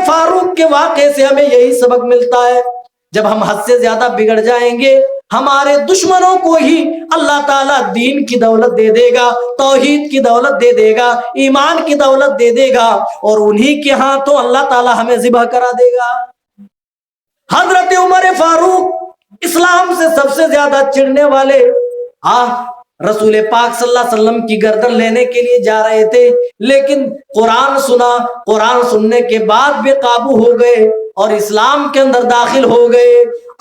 فاروق کے واقعے سے ہمیں یہی سبق ملتا ہے، جب ہم حد سے زیادہ بگڑ جائیں گے ہمارے دشمنوں کو ہی اللہ تعالیٰ دین کی دولت دے دے گا، توحید کی دولت دے دے گا، ایمان کی دولت دے دے گا، اور انہی کے ہاتھوں اللہ تعالیٰ ہمیں ذبح کرا دے گا۔ حضرت عمر فاروق اسلام سے سب سے زیادہ چڑھنے والے، رسول پاک صلی اللہ علیہ وسلم کی گردن لینے کے لیے جا رہے تھے، لیکن قرآن سنا، قرآن سننے کے بعد بے قابو ہو گئے اور اسلام کے اندر داخل ہو گئے۔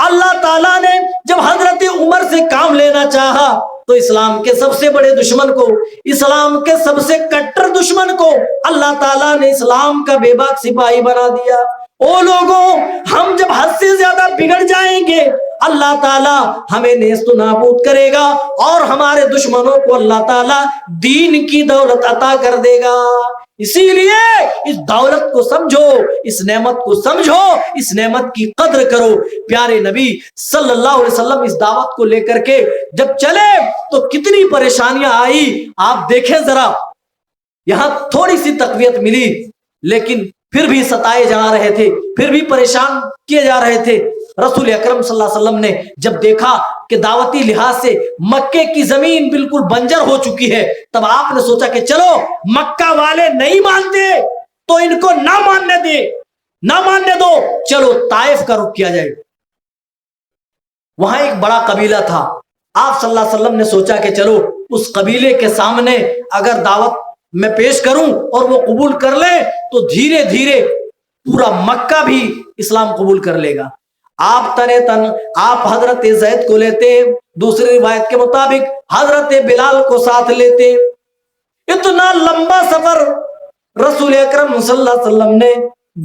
اللہ تعالیٰ نے جب حضرت عمر سے کام لینا چاہا تو اسلام کے سب سے بڑے دشمن کو، اسلام کے سب سے کٹر دشمن کو اللہ تعالیٰ نے اسلام کا بے باک سپاہی بنا دیا۔ او لوگوں، ہم جب حد سے زیادہ بگڑ جائیں گے اللہ تعالیٰ ہمیں نیست و نابود کرے گا اور ہمارے دشمنوں کو اللہ تعالیٰ دین کی دولت عطا کر دے گا۔ اسی لیے اس دولت کو سمجھو، اس نعمت کو سمجھو، اس نعمت کی قدر کرو۔ پیارے نبی صلی اللہ علیہ وسلم اس دعوت کو لے کر کے جب چلے تو کتنی پریشانیاں آئی، آپ دیکھیں ذرا۔ یہاں تھوڑی سی تقویت ملی لیکن پھر بھی ستائے جا رہے تھے، پھر بھی پریشان کیے جا رہے تھے۔ رسول اکرم صلی اللہ علیہ وسلم نے جب دیکھا کہ دعوتی لحاظ سے مکے کی زمین بالکل بنجر ہو چکی ہے، تب آپ نے سوچا کہ چلو مکہ والے نہیں مانتے تو ان کو نہ ماننے دو، چلو طائف کا رخ کیا جائے۔ وہاں ایک بڑا قبیلہ تھا، آپ صلی اللہ علیہ وسلم نے سوچا کہ چلو اس قبیلے کے سامنے اگر دعوت میں پیش کروں اور وہ قبول کر لے تو دھیرے دھیرے پورا مکہ بھی اسلام قبول کر لے گا۔ آپ آپ حضرت زید کو لیتے، دوسری روایت کے مطابق حضرت بلال کو ساتھ لیتے۔ اتنا لمبا سفر رسول اکرم صلی اللہ علیہ وسلم نے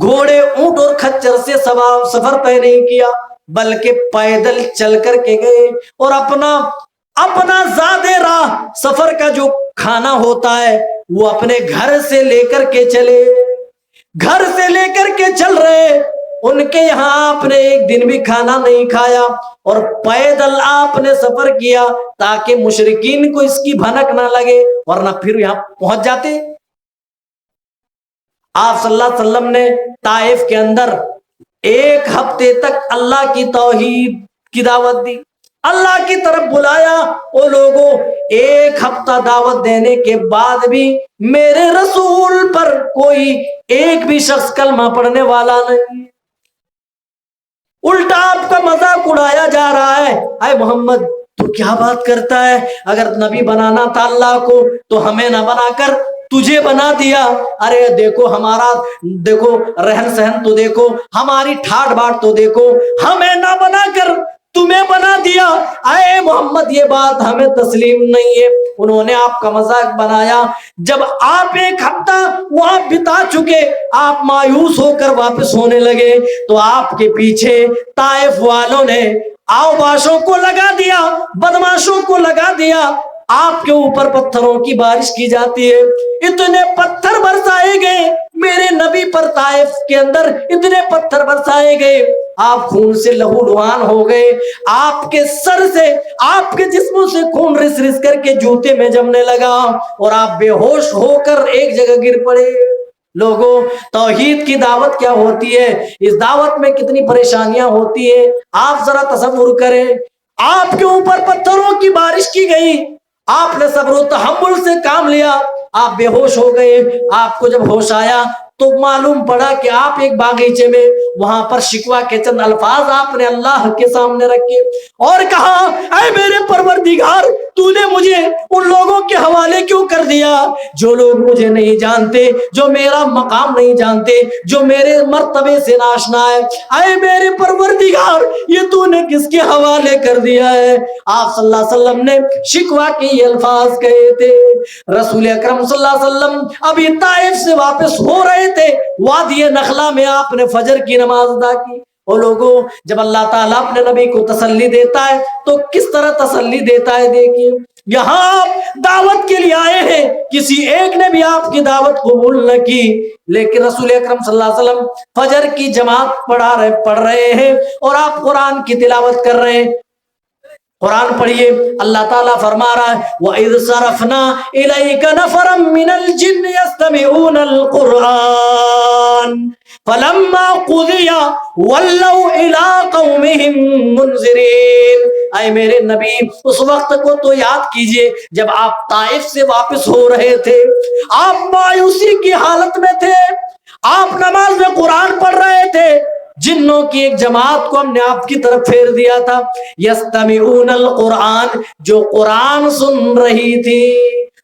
گھوڑے، اونٹ اور خچر سے سفر طے نہیں کیا، بلکہ پیدل چل کر کے گئے اور اپنا زادے راہ سفر کا جو کھانا ہوتا ہے وہ اپنے گھر سے لے کر کے چلے، گھر سے لے کر کے چل رہے۔ ان کے یہاں آپ نے ایک دن بھی کھانا نہیں کھایا اور پیدل آپ نے سفر کیا تاکہ مشرکین کو اس کی بھنک نہ لگے، ورنہ پھر یہاں پہنچ جاتے۔ آپ صلی اللہ علیہ وسلم نے طائف کے اندر ایک ہفتے تک اللہ کی توحید کی دعوت دی، اللہ کی طرف بلایا۔ او لوگوں، ایک ہفتہ دعوت دینے کے بعد بھی میرے رسول پر کوئی ایک بھی شخص کلمہ پڑھنے والا نہیں، الٹا آپ کا مذاق اڑایا جا رہا ہے۔ اے محمد، تو کیا بات کرتا ہے؟ اگر نبی بنانا تھا اللہ کو تو ہمیں نہ بنا کر تجھے بنا دیا۔ ارے دیکھو ہمارا، دیکھو رہن سہن تو دیکھو، ہماری ٹھاٹ باٹ تو دیکھو، ہمیں نہ بنا کر تمہیں بنا دیا۔ اے محمد، یہ بات ہمیں تسلیم نہیں ہے۔ انہوں نے آپ کا مذاق بنایا۔ جب آپ ایک ہفتہ وہاں بتا چکے، آپ مایوس ہو کر واپس ہونے لگے تو آپ کے پیچھے طائف والوں نے اوباشوں کو لگا دیا، بدماشوں کو لگا دیا۔ آپ کے اوپر پتھروں کی بارش کی جاتی ہے، اتنے پتھر برسائے گئے میرے نبی پر، طائف کے اندر اتنے پتھر برسائے گئے، آپ خون سے لہو لہان ہو گئے، آپ کے سر سے، آپ کے جسموں سے خون رس رس کر کے جوتے میں جمنے لگا اور آپ بے ہوش ہو کر ایک جگہ گر پڑے۔ لوگوں، توحید کی دعوت کیا ہوتی ہے، اس دعوت میں کتنی پریشانیاں ہوتی ہے، آپ ذرا تصور کریں۔ آپ کے اوپر پتھروں کی بارش کی گئی، آپ نے صبر و تحمل سے کام لیا، آپ بے ہوش ہو گئے۔ آپ کو جب ہوش آیا تو معلوم پڑا کہ آپ ایک باغیچے میں، وہاں پر شکوہ کے چند الفاظ آپ نے اللہ کے سامنے رکھے اور کہا، اے میرے پروردگار، تو نے مجھے ان لوگوں کے حوالے کیوں کر دیا جو لوگ مجھے نہیں جانتے، جو میرا مقام نہیں جانتے، جو میرے مرتبے سے ناشنا ہے۔ اے میرے پروردگار، یہ تو نے کس کے حوالے کر دیا ہے؟ آپ صلی اللہ علیہ وسلم نے شکوہ کے یہ الفاظ کہے تھے۔ رسول اکرم صلی اللہ علیہ وسلم ابھی طائف سے واپس ہو رہے تھے، وادی نخلا میں آپ نے فجر کی نماز ادا کی۔ اور لوگوں، جب اللہ تعالیٰ اپنے نبی کو تسلی دیتا ہے تو کس طرح تسلی دیتا ہے دیکھیے۔ یہاں آپ دعوت کے لیے آئے ہیں، کسی ایک نے بھی آپ کی دعوت قبول نہ کی، لیکن رسول اکرم صلی اللہ علیہ وسلم فجر کی جماعت پڑھ رہے ہیں اور آپ قرآن کی تلاوت کر رہے ہیں۔ قرآن پڑھیے، اللہ تعالیٰ فرما رہا ہے، وَإِذْ صَرَفْنَا إِلَيْكَ نَفَرًا مِّنَ الْجِنِّ يَسْتَمِعُونَ الْقُرْآنَ فلما قضی ولوا الی قومہم منذرین. اے میرے نبی اس وقت کو تو یاد کیجئے جب آپ طائف سے واپس ہو رہے تھے, آپ مایوسی کی حالت میں تھے, آپ نماز میں قرآن پڑھ رہے تھے, جنوں کی ایک جماعت کو ہم نے آپ کی طرف پھیر دیا تھا, یستمعون القرآن, جو قرآن سن رہی تھی,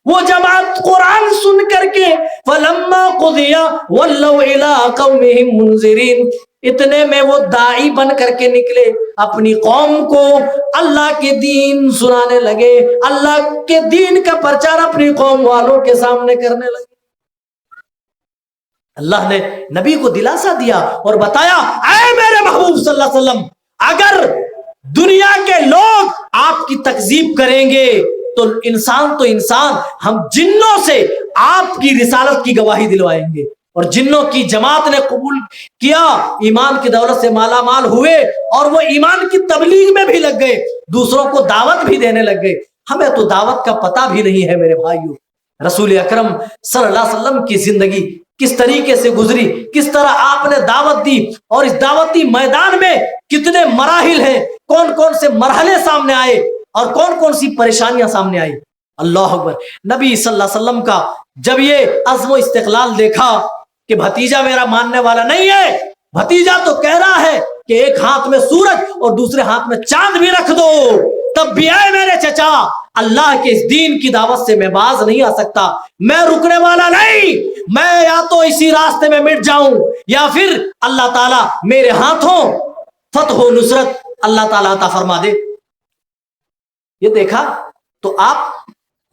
وہ جماعت قرآن سن کر کے فلما قضی ولوا الی قومہم منذرین, اتنے میں وہ داعی بن کر کے نکلے, اپنی قوم کو اللہ کے دین سنانے لگے, اللہ کے دین کا پرچار اپنی قوم والوں کے سامنے کرنے لگے. اللہ نے نبی کو دلاسا دیا اور بتایا, اے میرے محبوب صلی اللہ علیہ وسلم, اگر دنیا کے لوگ آپ کی تکذیب کریں گے تو انسان, ہم جنوں سے آپ کی رسالت کی گواہی دلوائیں گے. اور جنوں کی جماعت نے قبول کیا, ایمان کی دولت سے مالا مال ہوئے, اور وہ ایمان کی تبلیغ میں بھی لگ گئے, دوسروں کو دعوت بھی دینے لگ گئے. ہمیں تو دعوت کا پتہ بھی نہیں ہے میرے بھائیوں. رسول اکرم صلی اللہ علیہ وسلم کی زندگی کس طریقے سے گزری, کس طرح آپ نے دعوت دی, اور اس دعوتی میدان میں کتنے مراحل ہیں, کون کون سے مرحلے سامنے آئے اور کون کون سی پریشانیاں سامنے آئی. اللہ اکبر. نبی صلی اللہ علیہ وسلم کا جب یہ عزم و استقلال دیکھا کہ بھتیجا میرا ماننے والا نہیں ہے, بھتیجا تو کہہ رہا ہے کہ ایک ہاتھ میں سورج اور دوسرے ہاتھ میں چاند بھی رکھ دو, تب بھی اے میرے چچا, اللہ کے اس دین کی دعوت سے میں باز نہیں آ سکتا, میں رکنے والا نہیں, میں یا تو اسی راستے میں مٹ جاؤں یا پھر اللہ تعالیٰ میرے ہاتھوں فتح و نصرت اللہ تعالیٰ عطا فرما دے. یہ دیکھا تو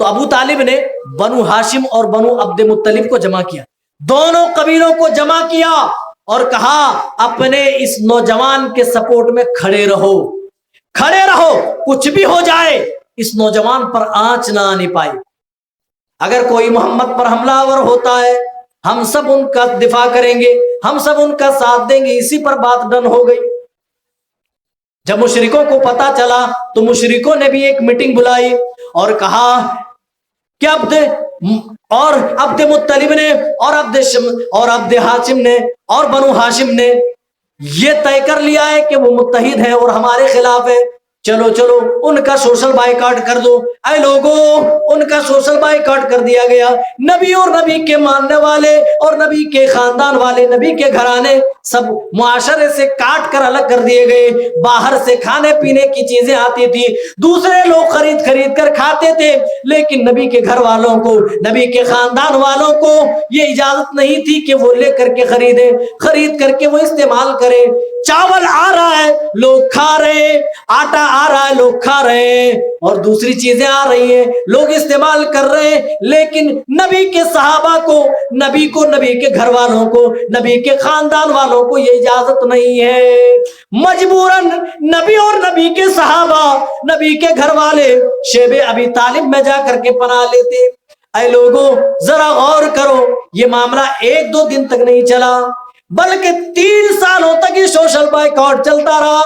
ابو طالب نے بنو ہاشم اور بنو عبد مطلب کو جمع کیا, دونوں قبیلوں کو جمع کیا اور کہا اپنے اس نوجوان کے سپورٹ میں کھڑے رہو, کچھ بھی ہو جائے اس نوجوان پر آنچ نہ آنے پائے. اگر کوئی محمد پر حملہ آور ہوتا ہے, ہم سب ان کا دفاع کریں گے, ہم سب ان کا ساتھ دیں گے. اسی پر بات ڈن ہو گئی. جب مشرکوں کو پتا چلا تو مشرکوں نے بھی ایک میٹنگ بلائی اور کہا کہ عبد مطلب نے اور عبد ہاشم نے اور بنو ہاشم نے یہ طے کر لیا ہے کہ وہ متحد ہیں اور ہمارے خلاف ہے. چلو ان کا سوشل بائیکاٹ کر دو. اے لوگوں, ان کا سوشل بائیکاٹ کر دیا گیا. نبی اور نبی کے ماننے والے اور نبی کے خاندان والے, نبی کے گھرانے سب معاشرے سے کاٹ کر الگ کر دیے گئے. باہر سے کھانے پینے کی چیزیں آتی تھی, دوسرے لوگ خرید کر کھاتے تھے, لیکن نبی کے گھر والوں کو, نبی کے خاندان والوں کو یہ اجازت نہیں تھی کہ وہ لے کر کے خرید کر کے وہ استعمال کریں. چاول آ رہا ہے لوگ کھا رہے, آٹا آ رہا ہے لوگ کھا رہے ہیں, اور دوسری چیزیں آ رہی ہیں لوگ استعمال کر رہے ہیں, لیکن نبی کے صحابہ کو, نبی کے گھر والوں کو, نبی کے خاندان والوں کو یہ اجازت نہیں ہے. مجبوراً نبی اور نبی کے صحابہ, نبی کے گھر والے شیب ابی طالب میں جا کر کے پناہ لیتے. اے لوگوں ذرا غور کرو, یہ معاملہ 1-2 دن تک نہیں چلا بلکہ 3 سالوں تک یہ سوشل بائیکاٹ چلتا رہا.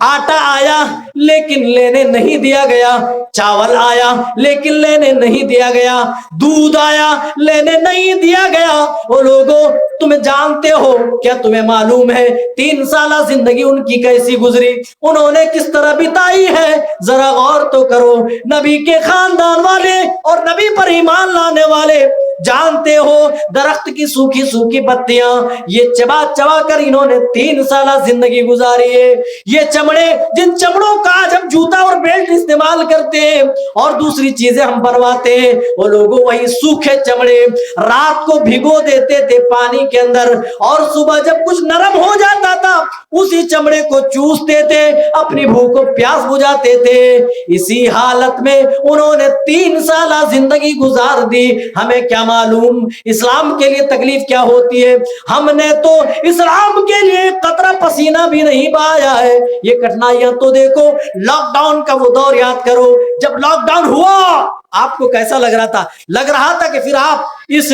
آٹا آیا لیکن لینے نہیں دیا گیا, چاول آیا لیکن لینے نہیں دیا گیا, دودھ آیا لینے نہیں دیا گیا. وہ لوگوں تمہیں جانتے ہو کیا, تمہیں معلوم ہے 3 سالہ زندگی ان کی کیسی گزری, انہوں نے کس طرح بتائی ہے؟ ذرا غور تو کرو. نبی کے خاندان والے اور نبی پر ایمان لانے والے جانتے ہو درخت کی سوکھی پتیاں یہ چبا کر انہوں نے 3 سالہ زندگی گزاری ہے. یہ چمڑے, جن چمڑوں کا آج ہم جوتا اور بیلٹ استعمال کرتے ہیں اور دوسری چیزیں ہم بنواتے ہیں, وہ لوگوں وہی سوکھے چمڑے رات کو بھگو دیتے تھے پانی کے اندر, اور صبح جب کچھ نرم ہو جاتا تھا اسی چمڑے کو چوستے تھے, اپنی بھوک کو پیاس بجھاتے تھے. اسی حالت میں انہوں نے 3 سالہ زندگی گزار دی. ہمیں کیا معلوم اسلام کے لیے تکلیف کیا ہوتی ہے؟ ہم نے تو اسلام کے لیے قطرہ پسینہ بھی نہیں بہایا ہے. یہ کٹھنائیاں تو دیکھو, لاک ڈاؤن کا وہ دور یاد کرو, جب لاک ڈاؤن ہوا آپ کو کیسا لگ رہا تھا؟ لگ رہا تھا کہ پھر آپ اس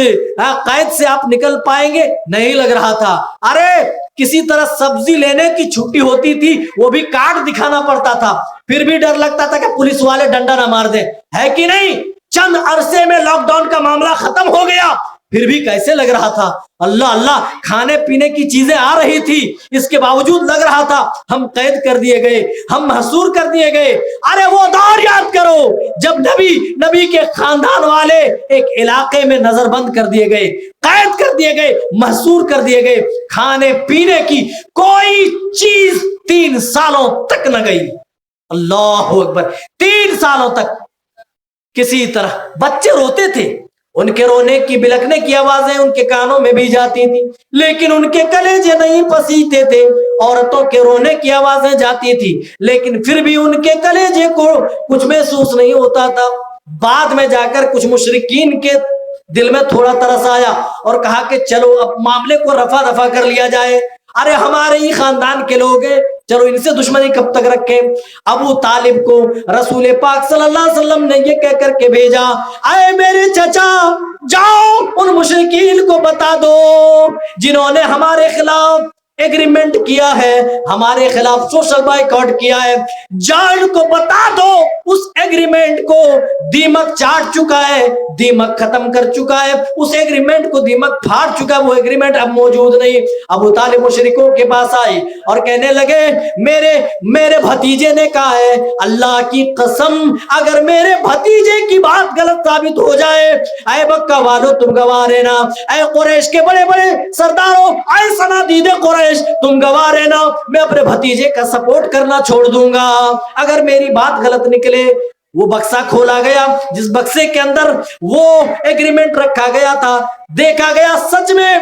قید سے آپ نکل پائیں گے؟ نہیں لگ رہا تھا. ارے کسی طرح سبزی لینے کی چھٹی ہوتی تھی, وہ بھی کارڈ دکھانا پڑتا تھا, پھر بھی ڈر لگتا تھا کہ پولیس والے ڈنڈا نہ مار دیں, ہے کہ نہیں؟ چند عرصے میں لاک ڈاؤن کا معاملہ ختم ہو گیا, پھر بھی کیسے لگ رہا تھا؟ اللہ اللہ، کھانے پینے کی چیزیں آ رہی تھی، اس کے باوجود لگ رہا تھا ہم قید کر دیے گئے، ہم محصور کر دیے گئے۔ ارے وہ دور یاد کرو جب نبی کے خاندان والے ایک علاقے میں نظر بند کر دیے گئے، قید کر دیے گئے، محصور کر دیے گئے، کھانے پینے کی کوئی چیز 3 سالوں تک نہ گئی۔ اللہ اکبر، 3 سالوں تک کسی طرح بچے روتے تھے، ان کے رونے کی بلکنے کی آوازیں ان کے کانوں میں بھی جاتی تھی، لیکن ان کے کلیجے نہیں پسیتے تھے۔ عورتوں کے رونے کی آوازیں جاتی تھی، لیکن پھر بھی ان کے کلیجے کو کچھ محسوس نہیں ہوتا تھا۔ بعد میں جا کر کچھ مشرکین کے دل میں تھوڑا ترس آیا اور کہا کہ چلو اب معاملے کو رفع دفع کر لیا جائے، ارے ہمارے ہی خاندان کے لوگ ہیں، چلو ان سے دشمنی کب تک رکھیں۔ ابو طالب کو رسول پاک صلی اللہ علیہ وسلم نے یہ کہہ کر کے بھیجا، اے میرے چچا، جاؤ ان مشرکین کو بتا دو جنہوں نے ہمارے خلاف ایگریمنٹ کیا ہے، ہمارے خلاف سوشل بائیکاٹ کیا ہے، جان کو بتا دو اس ایگریمنٹ کو دیمک چاٹ چکا ہے، دیمک ختم کر چکا ہے، اس ایگریمنٹ کو دیمک پھاڑ چکا ہے، وہ ایگریمنٹ اب موجود نہیں۔ ابو طالب مشرکوں کے پاس آئے اور کہنے لگے، میرے بھتیجے نے کہا ہے، اللہ کی قسم اگر میرے بھتیجے کی بات غلط ثابت ہو جائے، اے مکہ والو تم گواہ رہنا، اے قریش کے بڑے بڑے سرداروں، اے صنادید قریش تم گواہ رہنا، میں اپنے بھتیجے کا سپورٹ کرنا چھوڑ دوں گا اگر میری بات غلط نکلے۔ وہ بکسا کھولا گیا، جس بکسے کے اندر وہ ایگریمنٹ رکھا گیا تھا، دیکھا گیا سچ میں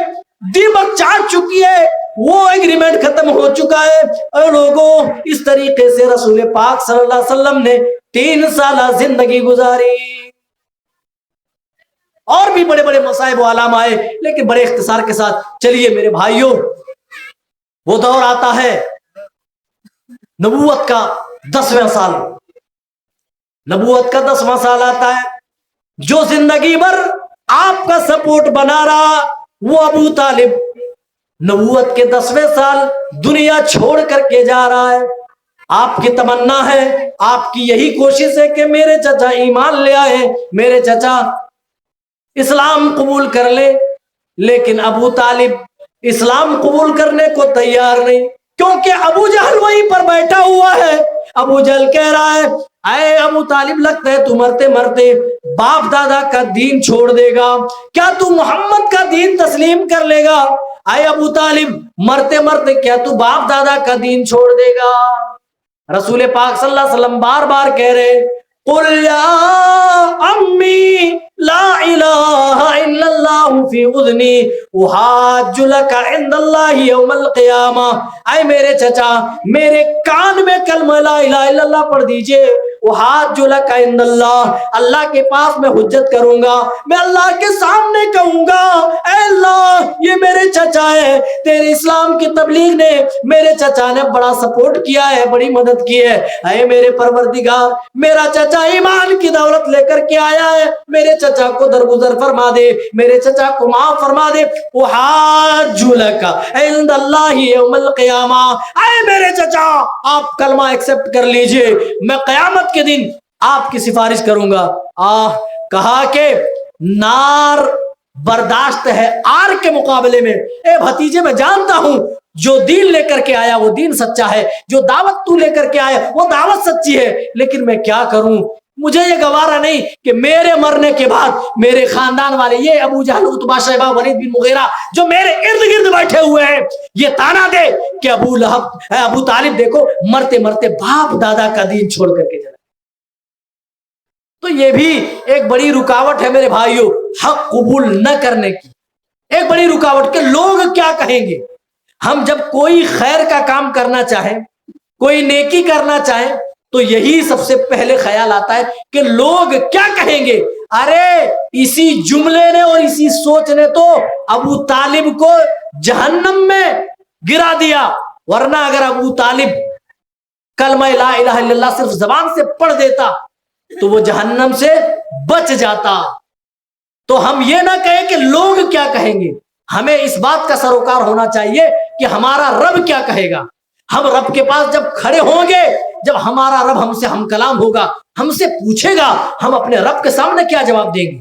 دیمک چاٹ چکی ہے، وہ ایگریمنٹ ختم ہو چکا ہے۔ اور لوگوں، اس طریقے سے رسول پاک صلی اللہ علیہ وسلم نے 3 سالہ زندگی گزاری۔ اور بھی بڑے بڑے مصائب و علام آئے، لیکن بڑے اختصار کے ساتھ چلیے میرے بھائیوں، وہ دور آتا ہے نبوت کا 10واں سال، نبوت کا 10واں سال آتا ہے۔ جو زندگی بھر آپ کا سپورٹ بنا رہا وہ ابو طالب نبوت کے 10ویں سال دنیا چھوڑ کر کے جا رہا ہے۔ آپ کی تمنا ہے، آپ کی یہی کوشش ہے کہ میرے چچا ایمان لے آئے، میرے چچا اسلام قبول کر لے، لیکن ابو طالب اسلام قبول کرنے کو تیار نہیں، کیونکہ ابو جہل وہیں پر بیٹھا ہوا ہے۔ ابو جہل کہہ رہا ہے، اے ابو طالب، لگتا ہے تو مرتے مرتے باپ دادا کا دین چھوڑ دے گا، کیا تو محمد کا دین تسلیم کر لے گا؟ اے ابو طالب، مرتے مرتے کیا تو باپ دادا کا دین چھوڑ دے گا؟ رسول پاک صلی اللہ علیہ وسلم بار بار کہہ رہے، قل یا امی لا الہ الا اللہ فی اذنی احاج لک عند اللہ یوم القیامہ۔ اے میرے چچا، میرے کان میں کلمہ لا الہ الا اللہ پڑھ دیجئے، احاج لک عند اللہ، اللہ کے پاس میں حجت کروں گا، میں اللہ کے سامنے کہوں گا، اے اللہ یہ میرے چچا ہے، تیرے اسلام کی تبلیغ نے میرے چچا نے بڑا سپورٹ کیا ہے، بڑی مدد کی ہے، اے میرے پروردگار، میرا چچا ایمان کی دولت لے کر کے آیا ہے، میرے چچا کو درگزر فرما دے، میرے چچا کو معاف فرما دے۔ احاج لک عند اللہ یوم القیامہ، اے میرے چچا آپ کلمہ ایکسپٹ کر لیجئے، میں قیامت کے دن آپ کی سفارش کروں گا۔ کہا کہ نار برداشت ہے آر کے مقابلے میں۔ اے بھتیجے، میں جانتا ہوں جو دین لے کر کے آیا وہ دین سچا ہے، جو دعوت تو لے کر کے آیا وہ دعوت سچی ہے، لیکن میں کیا کروں، مجھے یہ گوارا نہیں کہ میرے مرنے کے بعد میرے خاندان والے، یہ ابو جہل، عتبہ، شیبہ، ولید بن مغیرہ جو میرے ارد گرد بیٹھے ہوئے ہیں، یہ تانا دے کہ ابو طالب دیکھو مرتے مرتے باپ دادا کا دین چھوڑ کر کے چلا۔ تو یہ بھی ایک بڑی رکاوٹ ہے میرے بھائیوں، حق قبول نہ کرنے کی ایک بڑی رکاوٹ، کہ لوگ کیا کہیں گے۔ ہم جب کوئی خیر کا کام کرنا چاہیں، کوئی نیکی کرنا چاہیں، تو یہی سب سے پہلے خیال آتا ہے کہ لوگ کیا کہیں گے۔ ارے اسی جملے نے اور اسی سوچ نے تو ابو طالب کو جہنم میں گرا دیا، ورنہ اگر ابو طالب کلمہ لا الہ الا اللہ صرف زبان سے پڑھ دیتا تو وہ جہنم سے بچ جاتا۔ تو ہم یہ نہ کہیں کہ لوگ کیا کہیں گے، ہمیں اس بات کا سروکار ہونا چاہیے کہ ہمارا رب کیا کہے گا۔ ہم رب کے پاس جب کھڑے ہوں گے، جب ہمارا رب ہم سے ہم کلام ہوگا، ہم سے پوچھے گا، ہم اپنے رب کے سامنے کیا جواب دیں گے۔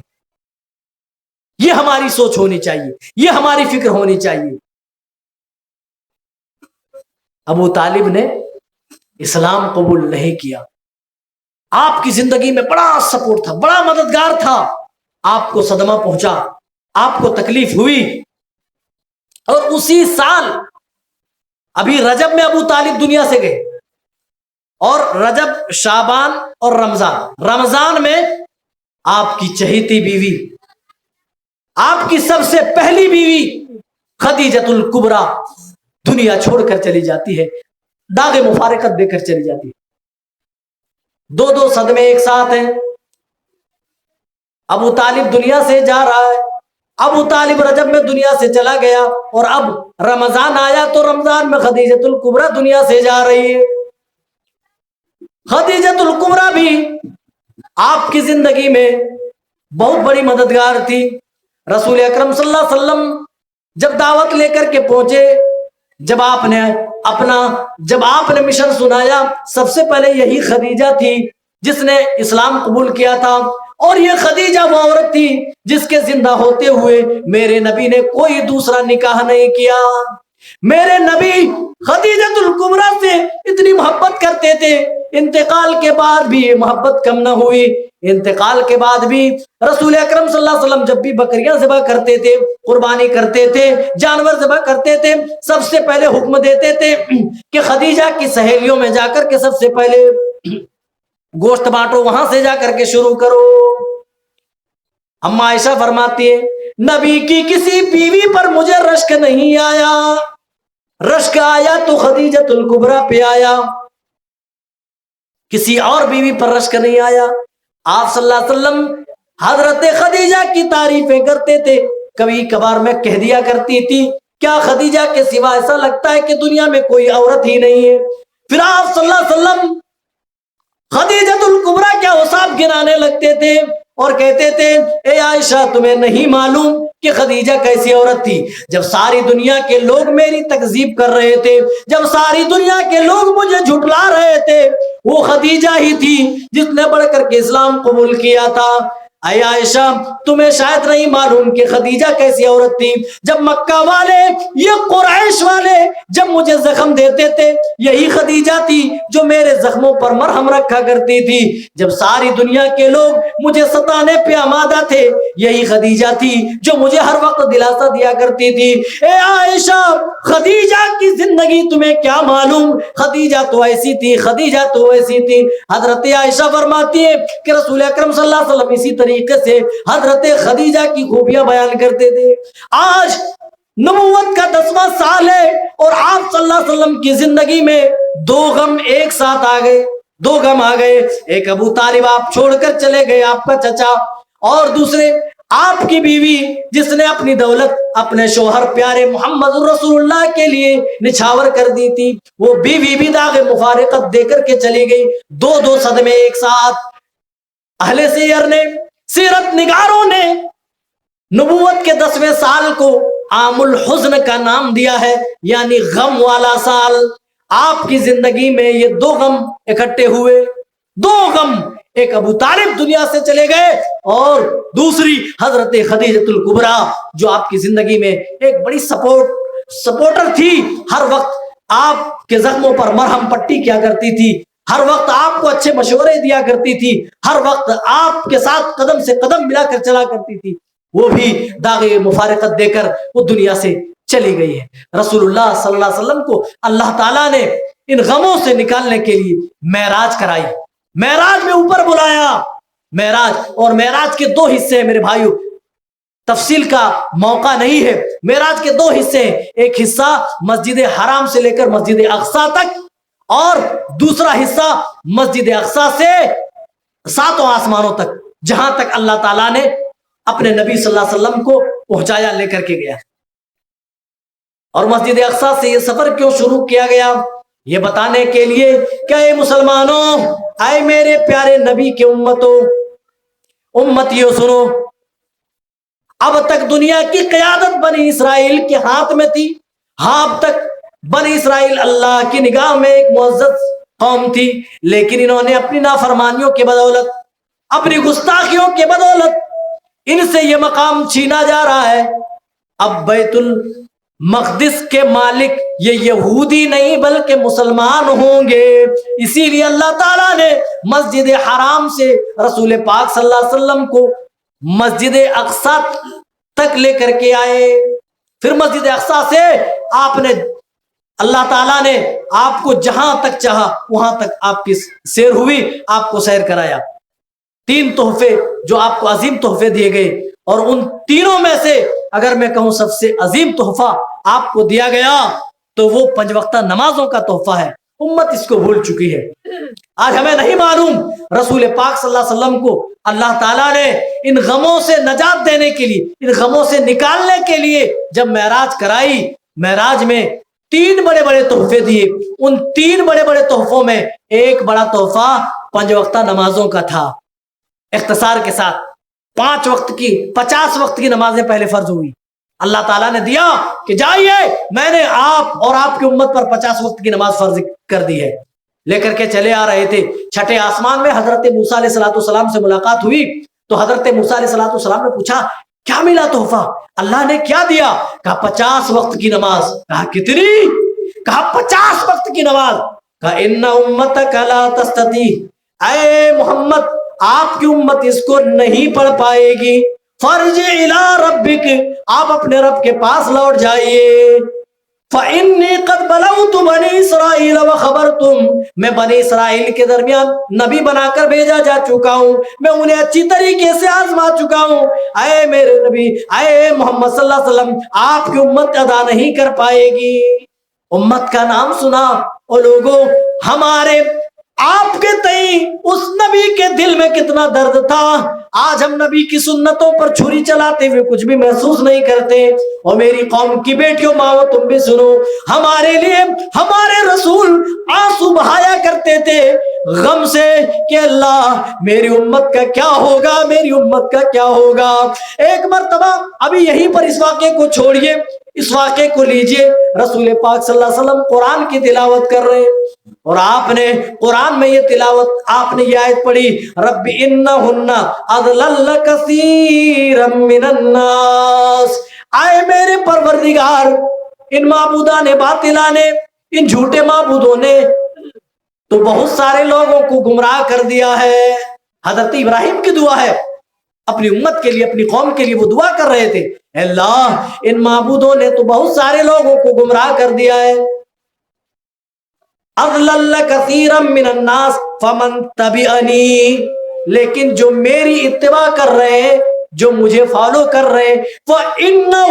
یہ ہماری سوچ ہونی چاہیے, یہ ہماری فکر ہونی چاہیے. ابو طالب نے اسلام قبول نہیں کیا. آپ کی زندگی میں بڑا سپورٹ تھا, بڑا مددگار تھا. آپ کو صدمہ پہنچا, آپ کو تکلیف ہوئی, اور اسی سال ابھی رجب میں ابو طالب دنیا سے گئے, اور رجب, شعبان اور رمضان میں آپ کی چہیتی بیوی, آپ کی سب سے پہلی بیوی خدیجۃ الکبریٰ دنیا چھوڑ کر چلی جاتی ہے, داغ مفارقت دے کر چلی جاتی ہے. دو صدمے ایک ساتھ ہیں. ابو طالب دنیا سے جا رہا ہے, ابو طالب رجب میں دنیا سے چلا گیا, اور اب رمضان آیا تو رمضان میں خدیجۃ الکبریٰ دنیا سے جا رہی ہے. خدیجۃ الکبریٰ بھی آپ کی زندگی میں بہت بڑی مددگار تھی. رسول اکرم صلی اللہ علیہ وسلم جب دعوت لے کر کے پہنچے, جب آپ نے مشن سنایا, سب سے پہلے یہی خدیجہ تھی جس نے اسلام قبول کیا تھا. اور یہ خدیجہ وہ عورت تھی جس کے زندہ ہوتے ہوئے میرے نبی نے کوئی دوسرا نکاح نہیں کیا. میرے نبی خدیجۃ الکبریٰ سے اتنی محبت کرتے تھے, انتقال کے بعد بھی یہ محبت کم نہ ہوئی. انتقال کے بعد بھی رسول اکرم صلی اللہ علیہ وسلم جب بھی بکریاں ذبح کرتے تھے, قربانی کرتے تھے, جانور ذبح کرتے تھے, سب سے پہلے حکم دیتے تھے کہ خدیجہ کی سہیلیوں میں جا کر کے سب سے پہلے گوشت بانٹو, وہاں سے جا کر کے شروع کرو. اما عائشہ فرماتی ہے, نبی کی کسی بیوی پر مجھے رشک نہیں آیا, رشک آیا تو خدیجۃ الکبریٰ پہ آیا, کسی اور بیوی پر رشک نہیں آیا. آپ صلی اللہ علیہ وسلم حضرت خدیجہ کی تعریفیں کرتے تھے. کبھی کبھار میں کہہ دیا کرتی تھی, کیا خدیجہ کے سوا ایسا لگتا ہے کہ دنیا میں کوئی عورت ہی نہیں ہے. پھر آپ صلی اللہ علیہ وسلم خدیجۃ الکبریٰ کے اوصاف گنانے لگتے تھے اور کہتے تھے, اے عائشہ تمہیں نہیں معلوم کہ خدیجہ کیسی عورت تھی. جب ساری دنیا کے لوگ میری تکذیب کر رہے تھے, جب ساری دنیا کے لوگ مجھے جھٹلا رہے تھے, وہ خدیجہ ہی تھی جس نے بڑھ کر کے اسلام قبول کیا تھا. اے عائشہ تمہیں شاید نہیں معلوم کہ خدیجہ کیسی عورت تھی. جب مکہ والے, یہ قریش والے جب مجھے زخم دیتے تھے, یہی خدیجہ تھی جو میرے زخموں پر مرہم رکھا کرتی تھی. جب ساری دنیا کے لوگ مجھے ستانے پہ آمادہ تھے, یہی خدیجہ تھی جو مجھے ہر وقت دلاسا دیا کرتی تھی. اے عائشہ خدیجہ کی زندگی تمہیں کیا معلوم, خدیجہ تو ایسی تھی, خدیجہ تو ایسی تھی. حضرت عائشہ فرماتی ہے کہ رسول اکرم صلی اللہ علیہ وسلم اسی طریقے سے حضرت خدیجہ کی خوبیاں بیان کرتے تھے. آج نبوت کا 10واں سال ہے اور آپ صلی اللہ علیہ وسلم کی زندگی میں دو غم ایک ساتھ آ گئے, دو غم آ گئے. ایک ابو طالب آپ چھوڑ کر چلے گئے, آپ کا چچا, اور دوسرے آپ کی بیوی جس نے اپنی دولت اپنے شوہر پیارے محمد رسول اللہ کے لیے نچھاور کر دی تھی, وہ بیوی بھی داغ مفارقت دے کر کے چلی گئی. دو صدمے ایک ساتھ. اہل سیر نے, سیرت نگاروں نے نبوت کے 10ویں سال کو عام الحزن کا نام دیا ہے, یعنی غم والا سال. آپ کی زندگی میں یہ دو غم اکٹھے ہوئے, دو غم. ایک ابو طالب دنیا سے چلے گئے, اور دوسری حضرت خدیجۃ الکبریٰ جو آپ کی زندگی میں ایک بڑی سپورٹر تھی. ہر وقت آپ کے زخموں پر مرہم پٹی کیا کرتی تھی, ہر وقت آپ کو اچھے مشورے دیا کرتی تھی, ہر وقت آپ کے ساتھ قدم سے قدم ملا کر چلا کرتی تھی. وہ بھی داغ مفارقت دے کر وہ دنیا سے چلی گئی ہے. رسول اللہ صلی اللہ علیہ وسلم کو اللہ تعالیٰ نے ان غموں سے نکالنے کے لیے معراج کرائی, معراج میں اوپر بلایا. معراج, اور معراج کے 2 حصے ہیں میرے بھائیوں, تفصیل کا موقع نہیں ہے. معراج کے 2 حصے ہیں, ایک حصہ مسجد حرام سے لے کر مسجد اقصی تک, اور دوسرا حصہ مسجد اقصی سے 7 آسمانوں تک, جہاں تک اللہ تعالیٰ نے اپنے نبی صلی اللہ علیہ وسلم کو پہنچایا, لے کر کے گیا. اور مسجد اقصی سے یہ سفر کیوں شروع کیا گیا, یہ بتانے کے لیے کہ اے مسلمانوں, اے میرے پیارے نبی کے امتیوں سنو, اب تک دنیا کی قیادت بنی اسرائیل کے ہاتھ میں تھی. ہاں, اب تک بنی اسرائیل اللہ کی نگاہ میں ایک معزز قوم تھی, لیکن انہوں نے اپنی نافرمانیوں کے بدولت, اپنی گستاخیوں کے بدولت ان سے یہ مقام چھینا جا رہا ہے. اب بیت المقدس کے مالک یہ یہودی نہیں بلکہ مسلمان ہوں گے. اسی لیے اللہ تعالیٰ نے مسجد حرام سے رسول پاک صلی اللہ علیہ وسلم کو مسجد اقصی تک لے کر کے آئے. پھر مسجد اقصی سے آپ نے اللہ تعالیٰ نے آپ کو جہاں تک چاہا وہاں تک آپ کی سیر ہوئی, آپ کو سیر کرایا. 3 تحفے جو آپ کو عظیم تحفے دیے گئے, اور ان تینوں میں سے اگر میں کہوں سب سے عظیم تحفہ آپ کو دیا گیا تو وہ 5 وقتہ نمازوں کا تحفہ ہے. امت اس کو بھول چکی ہے. آج ہمیں نہیں معلوم رسول پاک صلی اللہ علیہ وسلم کو اللہ تعالیٰ نے ان غموں سے نجات دینے کے لیے, ان غموں سے نکالنے کے لیے جب معراج کرائی, معراج میں 3 بڑے بڑے تحفے دیے. ان 3 بڑے بڑے تحفوں میں ایک بڑا تحفہ 5 وقتہ نمازوں کا تھا. اختصار کے ساتھ 5 وقت کی 50 وقت کی نمازیں پہلے فرض ہوئی. اللہ تعالیٰ نے دیا کہ جائیے میں نے آپ اور آپ کی امت پر 50 وقت کی نماز فرض کر دی ہے. لے کر کے چلے آ رہے تھے. چھٹے آسمان میں حضرت موسیٰ علیہ السلام سے ملاقات ہوئی تو حضرت موسیٰ علیہ السلام نے پوچھا کیا ملا تحفہ, اللہ نے کیا دیا؟ کہا 50 وقت کی نماز. کہا کتنی؟ کہا 50 وقت کی نماز. کہا ان امتک لا تستطیع, اے محمد آپ کی امت اس کو نہیں پڑھ پائے گی. فرجع الی ربک, آپ اپنے رب کے پاس لوٹ جائیے. فإنی قد بلغت بنی اسرائیل وخبرتم, میں بنی اسرائیل کے درمیان نبی بنا کر بھیجا جا چکا ہوں, میں انہیں اچھی طریقے سے آزما چکا ہوں. اے میرے نبی, اے محمد صلی اللہ علیہ وسلم, آپ کی امت ادا نہیں کر پائے گی. امت کا نام سنا اور لوگوں, ہمارے آپ کے تئیں اس نبی کے دل میں کتنا درد تھا. آج ہم نبی کی سنتوں پر چھری چلاتے ہوئے کچھ بھی محسوس نہیں کرتے. اور میری قوم کی بیٹیوں ماں تم بھی سنو, ہمارے لیے ہمارے رسول آنسو بہایا کرتے تھے غم سے کہ اللہ میری امت کا کیا ہوگا, میری امت کا کیا ہوگا. ایک مرتبہ ابھی یہیں پر اس واقعے کو چھوڑیے, اس واقعے کو لیجئے. رسول پاک صلی اللہ علیہ وسلم قرآن کی تلاوت کر رہے اور آپ نے قرآن میں یہ تلاوت, آپ نے یہ آیت پڑھی رب انہن اضلل کثیرا من الناس. آئے میرے پروردگار, ان معبودان باطلہ نے, ان جھوٹے معبودوں نے تو بہت سارے لوگوں کو گمراہ کر دیا ہے. حضرت ابراہیم کی دعا ہے اپنی امت کے لیے, اپنی قوم کے لیے وہ دعا کر رہے تھے, اللہ ان معبودوں نے تو بہت سارے لوگوں کو گمراہ کر دیا ہے. اضلل کثیرا من الناس فمن تبعنی, لیکن جو میری اتباع کر رہے ہیں, جو مجھے فالو کر رہے ہیں, فإنہ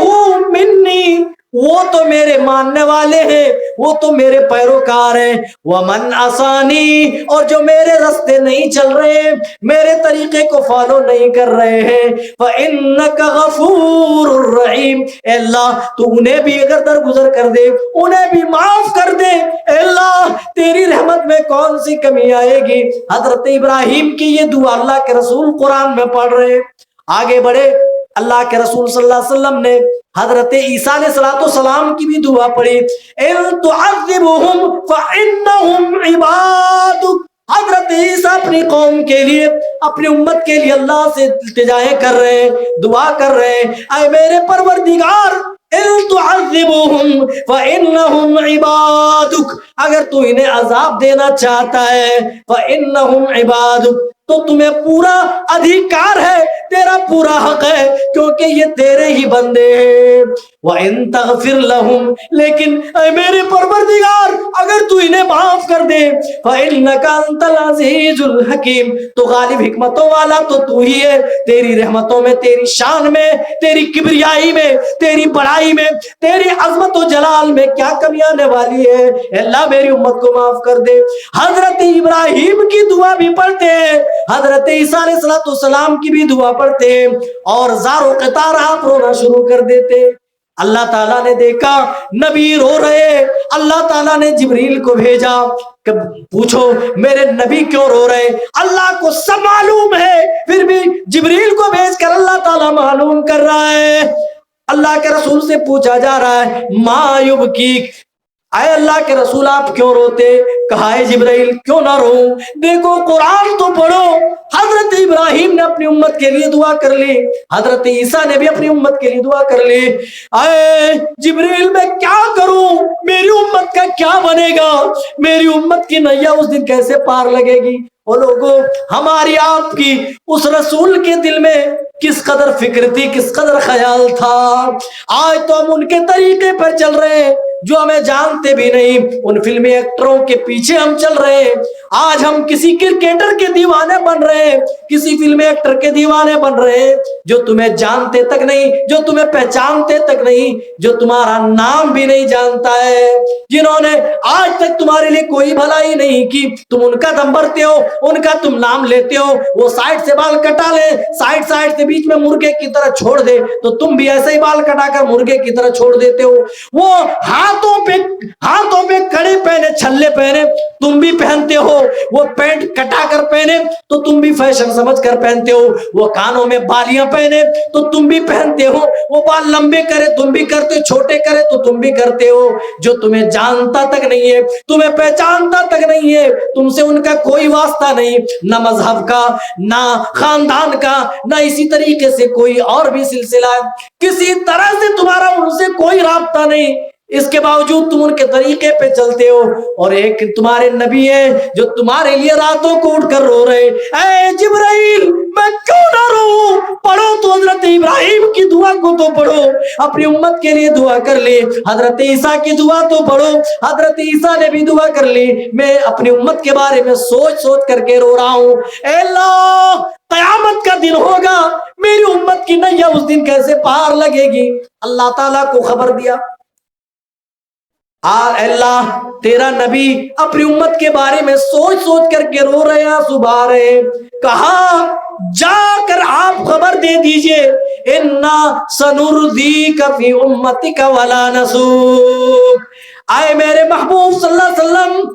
منی, وہ تو میرے ماننے والے ہیں, وہ تو میرے پیروکار ہیں. ومن عصانی, اور جو میرے راستے نہیں چل رہے, میرے طریقے کو فالو نہیں کر رہے ہیں, فإنک غفور رحیم, اے اللہ تو انہیں بھی اگر درگزر کر دے, انہیں بھی معاف کر دے, اے اللہ تیری رحمت میں کون سی کمی آئے گی. حضرت ابراہیم کی یہ دعا اللہ کے رسول قرآن میں پڑھ رہے. آگے بڑھے, اللہ کے رسول صلی اللہ علیہ وسلم نے حضرت عیسیٰ علیہ السلام کی بھی دعا پڑھی, ان تعذبہم فإنہم عبادک. حضرت عیسیٰ اپنی قوم کے لیے, اپنی امت کے لیے اللہ سے التجائیں کر رہے ہیں, دعا کر رہے ہیں, اے میرے پروردگار ان تعذبہم فإنہم عبادک, اگر تو انہیں عذاب دینا چاہتا ہے فإنہم عبادک, تو تمہیں پورا ادھیکار ہے, تیرا پورا حق ہے, کیونکہ یہ تیرے ہی بندے ہیں. وَإِن تَغْفِرْ لَهُمْ, لیکن اے میرے پروردگار اگر تو انہیں معاف کر دے, فَإِنَّكَ أَنْتَ الْعَزِيزُ الْحَكِيمُ, تو غالب حکمتوں والا تو ہی ہے. تیری رحمتوں میں, تیری شان میں, تیری کبریائی میں, تیری بڑائی میں, تیری عظمت و جلال میں کیا کمی آنے والی ہے. اللہ میری امت کو معاف کر دے. حضرت ابراہیم کی دعا بھی پڑھتے ہیں, حضرت عیسیٰ علیہ السلام کی بھی دعا پڑھتے ہیں, اور زار و قطار آپ رونا شروع کر دیتے. اللہ تعالیٰ نے دیکھا نبی رو رہے, اللہ تعالیٰ نے جبریل کو بھیجا کہ پوچھو میرے نبی کیوں رو رہے. اللہ کو سب معلوم ہے, پھر بھی جبریل کو بھیج کر اللہ تعالیٰ معلوم کر رہا ہے. اللہ کے رسول سے پوچھا جا رہا ہے ما یبکیک, اے اللہ کے رسول آپ کیوں روتے؟ کہا اے جبرائیل کیوں نہ رو، دیکھو قرآن تو پڑھو۔ حضرت ابراہیم نے اپنی امت کے لیے دعا کر لی، حضرت عیسیٰ نے بھی اپنی امت کے لیے دعا کر لی۔ اے جبرائیل میں کیا کروں، میری امت کا کیا بنے گا، میری امت کی نیا اس دن کیسے پار لگے گی؟ وہ لوگوں، ہماری آپ کی اس رسول کے دل میں کس قدر فکر تھی، کس قدر خیال تھا۔ آج تو ہم ان کے طریقے پر چل رہے ہیں جو ہمیں جانتے بھی نہیں، ان فلمی ایکٹروں کے پیچھے ہم چل رہے ہیں۔ آج ہم کسی کرکٹر کے دیوانے بن رہے ہیں، کسی فلمی ایکٹر کے دیوانے بن رہے ہیں جو تمہیں جانتے تک نہیں، جو تمہیں پہچانتے تک نہیں، جو تمہارا نام بھی نہیں جانتا ہے، جنہوں نے آج تک تمہارے لیے کوئی بھلائی نہیں کی۔ تم ان کا دم بھرتے ہو، ان کا تم نام لیتے ہو، وہ سائڈ سے بال کٹا لے، سائڈ سے بیچ میں مرغے کی طرح چھوڑ دے تو تم بھی ایسے ہی بال کٹا کر مرغے کی طرح چھوڑ دیتے ہو۔ وہ ہاتھوں پہ کڑے پہنے، چھلے پہنے تم بھی پہنتے ہو، وہ پینٹ کٹا کر پہنے تو تم بھی فیشن سمجھ کر پہنتے ہو، وہ کانوں میں بالیاں پہنے تو تم بھی پہنتے ہو، وہ بال لمبے کرے تم بھی کرتے، چھوٹے کرے تو تم بھی کرتے ہو۔ جو تمہیں جانتا تک نہیں ہے، تمہیں پہچانتا تک نہیں ہے، تم سے ان کا کوئی واسطہ نہیں، نہ مذہب کا، نہ خاندان کا، نہ اسی طریقے سے کوئی اور بھی سلسلہ، کسی طرح سے تمہارا ان سے کوئی رابطہ نہیں، اس کے باوجود تم ان کے طریقے پہ چلتے ہو۔ اور ایک تمہارے نبی ہے جو تمہارے لیے راتوں کو اٹھ کر رو رہے، اے جبرائیل میں کیوں نہ رو، پڑھو تو حضرت ابراہیم کی دعا کو تو پڑھو، اپنی امت کے لیے دعا کر لی، حضرت عیسیٰ کی دعا تو پڑھو، حضرت عیسیٰ نے بھی دعا کر لی، میں اپنی امت کے بارے میں سوچ کر کے رو رہا ہوں۔ اے اللہ، قیامت کا دن ہوگا، میری امت کی نیا اس دن کیسے پار لگے گی؟ اللہ تعالیٰ کو خبر دیا، اللہ تیرا نبی اپنی امت کے بارے میں سوچ کر کے رو رہے ہیں، صبح رہے، کہا جا کر آپ خبر دے دیجئے، انا سنرضیک فی امتک ولا نسوک۔ آئے میرے محبوب صلی اللہ علیہ وسلم،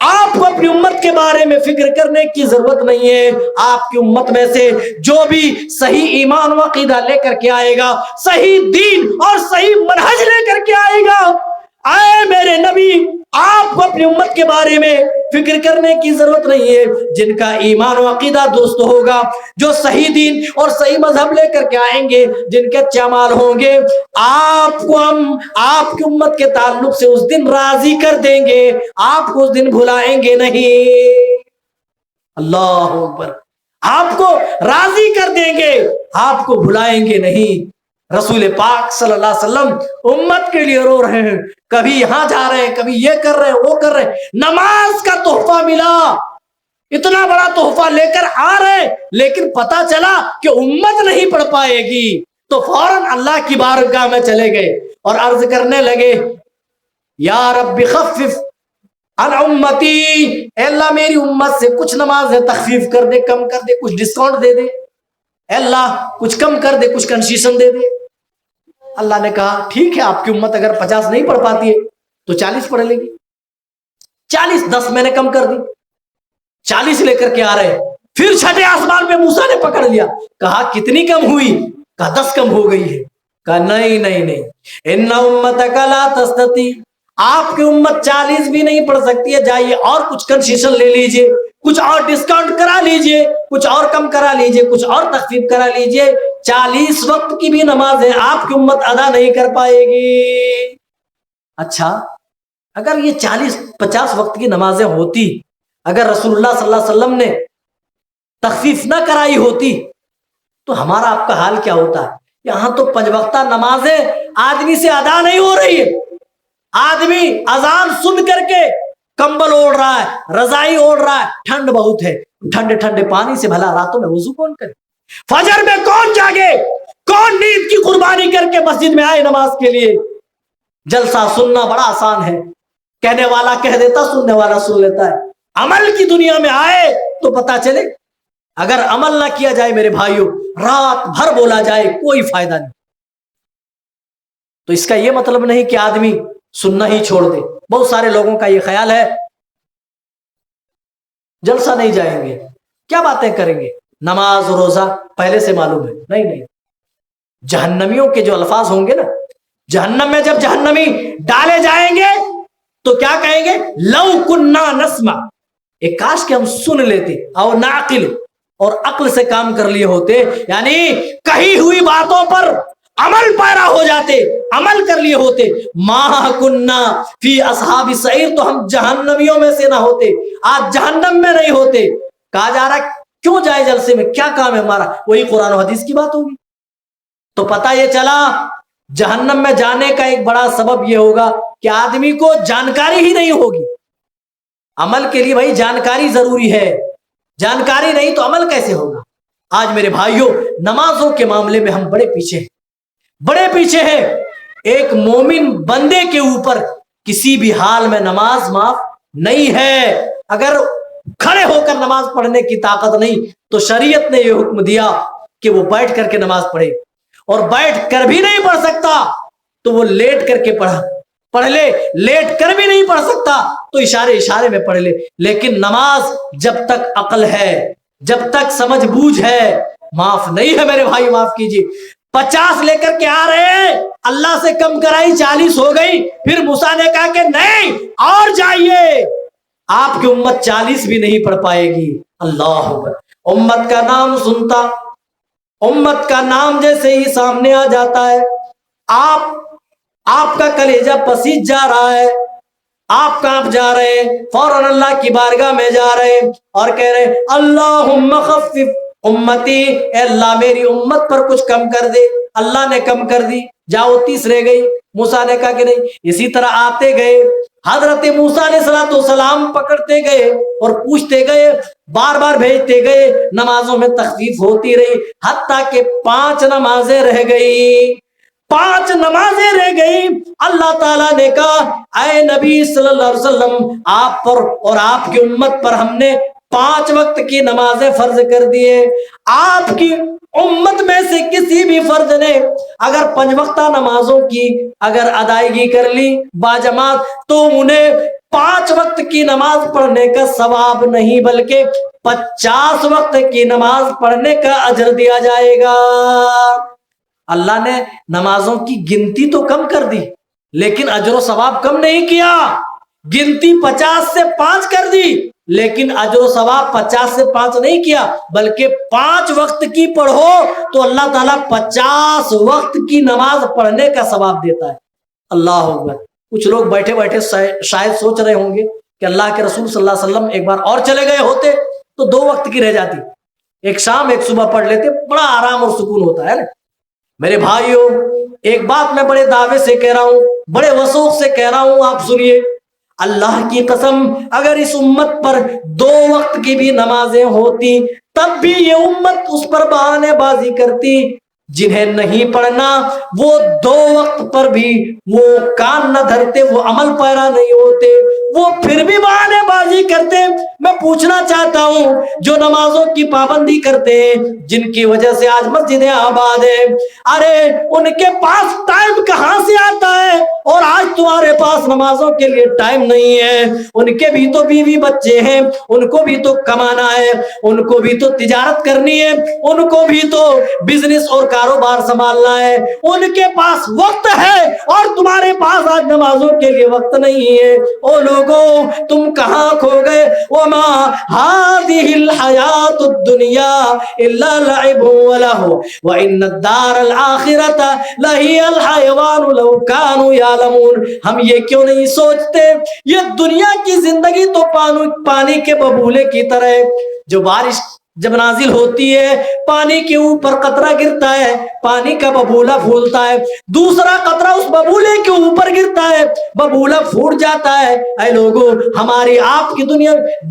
آپ کو اپنی امت کے بارے میں فکر کرنے کی ضرورت نہیں ہے، آپ کی امت میں سے جو بھی صحیح ایمان و عقیدہ لے کر کے آئے گا، صحیح دین اور صحیح منہج لے کر کے آئے گا، اے میرے نبی آپ کو اپنی امت کے بارے میں فکر کرنے کی ضرورت نہیں ہے۔ جن کا ایمان و عقیدہ درست ہوگا، جو صحیح دین اور صحیح مذہب لے کر کے آئیں گے، جن کے اچھے اعمال ہوں گے، آپ کو ہم آپ کی امت کے تعلق سے اس دن راضی کر دیں گے، آپ کو اس دن بھلائیں گے نہیں۔ اللہ اکبر، آپ کو راضی کر دیں گے، آپ کو بھلائیں گے نہیں۔ رسول پاک صلی اللہ علیہ وسلم امت کے لیے رو رہے ہیں، کبھی یہاں جا رہے ہیں، کبھی یہ کر رہے ہیں، وہ کر رہے ہیں، نماز کا تحفہ ملا، اتنا بڑا تحفہ لے کر آ رہے، لیکن پتا چلا کہ امت نہیں پڑھ پائے گی، تو فوراً اللہ کی بارگاہ میں چلے گئے اور عرض کرنے لگے، یا رب خفف عن امتی، اے اللہ میری امت سے کچھ نمازیں تخفیف کر دے، کم کر دے، کچھ ڈسکاؤنٹ دے دے، اے اللہ کچھ کم کر دے، کچھ کنسیشن دے دے۔ اللہ نے کہا ٹھیک ہے، آپ کی امت اگر 50 نہیں پڑھ پاتی ہے تو 40 پڑھ لے گی، 40 10 میں نے کم کر دی، 40 لے کر کے آ رہے، پھر چھٹے آسمان پہ موسیٰ نے پکڑ لیا، کہا کتنی کم ہوئی؟ کہا 10 کم ہو گئی ہے۔ کہا نہیں، ان امتک لا تستطیع، آپ کی امت 40 بھی نہیں پڑھ سکتی ہے، جائیے اور کچھ کنسیشن لے لیجئے، کچھ اور ڈسکاؤنٹ کرا لیجئے، کچھ اور کم کرا لیجئے، کچھ اور تخفیف کرا لیجئے، 40 وقت کی بھی نمازیں آپ کی امت ادا نہیں کر پائے گی۔ اچھا، اگر یہ 40-50 وقت کی نمازیں ہوتی، اگر رسول اللہ صلی اللہ علیہ وسلم نے تخفیف نہ کرائی ہوتی تو ہمارا آپ کا حال کیا ہوتا؟ یہاں تو 5 وقتہ نمازیں آدمی سے ادا نہیں ہو رہی ہے، آدمی اذان سن کر کے کمبل اوڑھ رہا ہے، رضائی اوڑھ رہا ہے، ٹھنڈ بہت ہے، ٹھنڈے پانی سے بھلا راتوں میں وضو کون کرے؟ فجر میں کون جاگے؟ کون نیند کی قربانی کر کے مسجد میں آئے نماز کے لیے؟ جلسہ سننا بڑا آسان ہے، کہنے والا کہہ دیتا، سننے والا سن لیتا ہے، عمل کی دنیا میں آئے تو پتا چلے، اگر عمل نہ کیا جائے میرے بھائیوں، رات بھر بولا جائے کوئی فائدہ نہیں۔ تو اس کا یہ مطلب نہیں کہ آدمی سننا ہی چھوڑ دے۔ بہت سارے لوگوں کا یہ خیال ہے جلسہ نہیں جائیں گے، کیا باتیں کریں گے، نماز روزہ پہلے سے معلوم ہے۔ نہیں، جہنمیوں کے جو الفاظ ہوں گے نا، جہنم میں جب جہنمی ڈالے جائیں گے تو کیا کہیں گے؟ لو کننا نسمع، ایک کاش کہ ہم سن لیتے، او نعقل، اور عقل سے کام کر لیے ہوتے، یعنی کہی ہوئی باتوں پر عمل پیرا ہو جاتے، عمل کر لیے ہوتے، ما کننا فی اصحاب السعیر، تو ہم جہنمیوں میں سے نہ ہوتے، آج جہنم میں نہیں ہوتے۔ کہا جا رہا کیوں جائے جلسے میں، کیا کام ہے ہمارا؟ وہی قرآن و حدیث کی بات ہوگی۔ تو پتہ یہ چلا جہنم میں جانے کا ایک بڑا سبب یہ ہوگا کہ آدمی کو جانکاری ہی نہیں ہوگی۔ عمل کے لیے بھائی جانکاری ضروری ہے، جانکاری نہیں تو عمل کیسے ہوگا؟ آج میرے بھائیوں نمازوں کے معاملے میں ہم بڑے پیچھے ہیں، بڑے پیچھے ہیں۔ ایک مومن بندے کے اوپر کسی بھی حال میں نماز معاف نہیں ہے۔ اگر کھڑے ہو کر نماز پڑھنے کی طاقت نہیں تو شریعت نے یہ حکم دیا کہ وہ بیٹھ کر کے نماز پڑھے، اور بیٹھ کر بھی نہیں پڑھ سکتا تو وہ لیٹ کر کے پڑھ لے، لیٹ کر بھی نہیں پڑھ سکتا تو اشارے میں پڑھ لے۔ لیکن نماز جب تک عقل ہے، جب تک سمجھ بوجھ ہے، معاف نہیں ہے میرے بھائی، معاف کیجیے۔ 50 لے کر کے آ رہے ہیں، اللہ سے کم کرائی 40 ہو گئی، پھر موسیٰ نے کہا کہ نہیں اور جائیے، آپ کی امت 40 بھی نہیں پڑھ پائے گی۔ اللہ اکبر۔ امت کا نام سنتا، امت کا نام جیسے ہی سامنے آ جاتا ہے، آپ کا کلیجہ پسیج جا رہا ہے، آپ کانپ جا رہے ہیں، فوراً اللہ کی بارگاہ میں جا رہے ہیں اور کہہ رہے ہیں اللہم خفف امتی، اے اللہ میری امت پر کچھ کم کر دے۔ اللہ نے کم کر دی، جاؤ 30 رہ گئی۔ موسیٰ نے کہا کہ نہیں۔ اسی طرح آتے گئے، حضرت موسیٰ علیہ السلام پکڑتے گئے اور پوچھتے گئے، بار بار بھیجتے گئے، نمازوں میں تخفیف ہوتی رہی، حتیٰ کہ 5 نمازیں رہ گئی، 5 نمازیں رہ گئی۔ اللہ تعالیٰ نے کہا اے نبی صلی اللہ علیہ وسلم، آپ پر اور آپ کی امت پر ہم نے 5 وقت کی نمازیں فرض کر دیے۔ آپ کی امت میں سے کسی بھی فرد نے اگر 5 وقتہ نمازوں کی اگر ادائیگی کر لی باجماعت تو انہیں 5 وقت کی نماز پڑھنے کا ثواب نہیں بلکہ 50 وقت کی نماز پڑھنے کا اجر دیا جائے گا۔ اللہ نے نمازوں کی گنتی تو کم کر دی لیکن اجر و ثواب کم نہیں کیا۔ گنتی 50 سے 5 کر دی لیکن اجر و ثواب 50 سے 5 نہیں کیا، بلکہ 5 وقت کی پڑھو تو اللہ تعالیٰ 50 وقت کی نماز پڑھنے کا ثواب دیتا ہے۔ اللہ اکبر۔ کچھ لوگ بیٹھے بیٹھے شاید سوچ رہے ہوں گے کہ اللہ کے رسول صلی اللہ علیہ وسلم ایک بار اور چلے گئے ہوتے تو 2 وقت کی رہ جاتی، ایک شام ایک صبح پڑھ لیتے، بڑا آرام اور سکون ہوتا ہے نا۔ میرے بھائیوں ایک بات میں بڑے دعوے سے کہہ رہا ہوں، بڑے وثوق سے کہہ رہا ہوں، آپ سنیے، اللہ کی قسم اگر اس امت پر 2 وقت کی بھی نمازیں ہوتی تب بھی یہ امت اس پر بہانے بازی کرتی۔ جنہیں نہیں پڑھنا وہ 2 وقت پر بھی وہ کان نہ دھرتے، وہ عمل پیرا نہیں ہوتے، وہ پھر بھی بہانے بازی کرتے۔ میں پوچھنا چاہتا ہوں جو نمازوں کی پابندی کرتے ہیں، جن کی وجہ سے آج مسجدیں آباد ہیں، ارے ان کے پاس ٹائم کہاں سے آتا ہے؟ اور آج تمہارے پاس نمازوں کے لیے ٹائم نہیں ہے۔ ان کے بھی تو بیوی بچے ہیں، ان کو بھی تو کمانا ہے، ان کو بھی تو تجارت کرنی ہے، ان کو بھی تو بزنس اور کاروبار سنبھالنا ہے، ان کے پاس وقت ہے اور تمہارے پاس آج نمازوں کے لیے وقت نہیں ہے۔ او لوگوں تم کہاں کھو گئے؟ وما هذه الحیات الدنیا الا لعب ولهو وان الدار الاخرة لهي الحیوان لو كانوا يعلمون۔ ہم یہ کیوں نہیں سوچتے یہ دنیا کی زندگی تو پانی کے ببولے کی طرح ہے، جو بارش جب نازل ہوتی ہے پانی کے اوپر قطرہ گرتا ہے، پانی کا ببولا پھولتا ہے، دوسرا قطرہ اس ببولے کے اوپر گرتا ہے، ببولا پھوٹ جاتا ہے۔ اے لوگوں ہماری آپ کی